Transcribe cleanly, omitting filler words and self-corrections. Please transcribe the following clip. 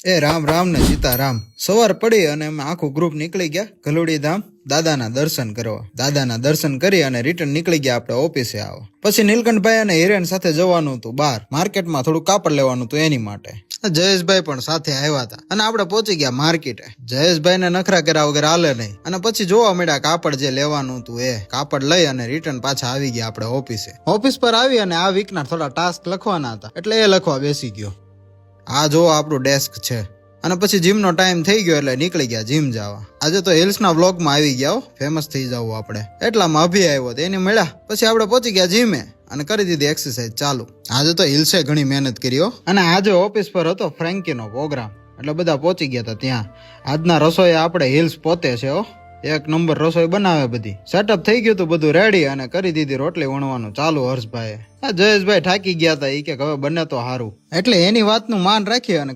એ રામ રામ ને સીતારામ. સવાર પડી અને અમે આખું ગ્રુપ નીકળી ગયા ગલુડી ધામ દાદાના દર્શન કરવા. દાદાના દર્શન કરી અને રિટર્ન નીકળી ગયા આપણે ઓફિસે આવો. પછી નીલકંઠભાઈ અને હિરેન સાથે જવાનું હતું બહાર માર્કેટમાં, થોડું કાપડ લેવાનું હતું એની માટે. જયેશભાઈ પણ સાથે આવ્યા હતા અને આપણે પહોંચી ગયા માર્કેટે. જયેશભાઈ ને નખરા કર્યા વગર હાલે નહીં અને પછી જોવા મળ્યા કાપડ જે લેવાનું હતું એ કાપડ લઈ અને રિટર્ન પાછા આવી ગયા આપણે ઓફિસે. ઓફિસ પર આવી અને આ વીકના થોડા ટાસ્ક લખવાના હતા એટલે એ લખવા બેસી ગયો. આ જો આપણું ડેસ્ક છે. અને પછી જીમનો ટાઈમ થઈ ગયો એટલે નીકળી ગયા જીમ જવા. આજે તો હિલ્સના વ્લોગમાં આવી ગયા, ફેમસ થઈ જવું આપણે. એટલામાં અભી આવ્યો તો એને મળ્યા. પછી આપણે પહોંચી ગયા જીમે અને કરી દીધી એક્સરસાઇઝ ચાલુ. આજે તો હિલ્સે ઘણી મહેનત કરી અને આજે ઓફિસ પર હતો ફ્રેન્કીનો પ્રોગ્રામ એટલે બધા પહોંચી ગયા હતા ત્યાં. આજના રસોઈ આપણે હિલ્સ પોતે છે. એક નંબર રસોઈ બનાવે બધી. સેટઅપ થઈ ગયું હતું બધું રેડી અને કરી દીધી રોટલી વણવાનું ચાલુ હર્ષભાઈ. જયેશભાઈ થાકી ગયા હતા, એ કે હવે બને તો સારું એટલે એની વાતનું માન રાખી અને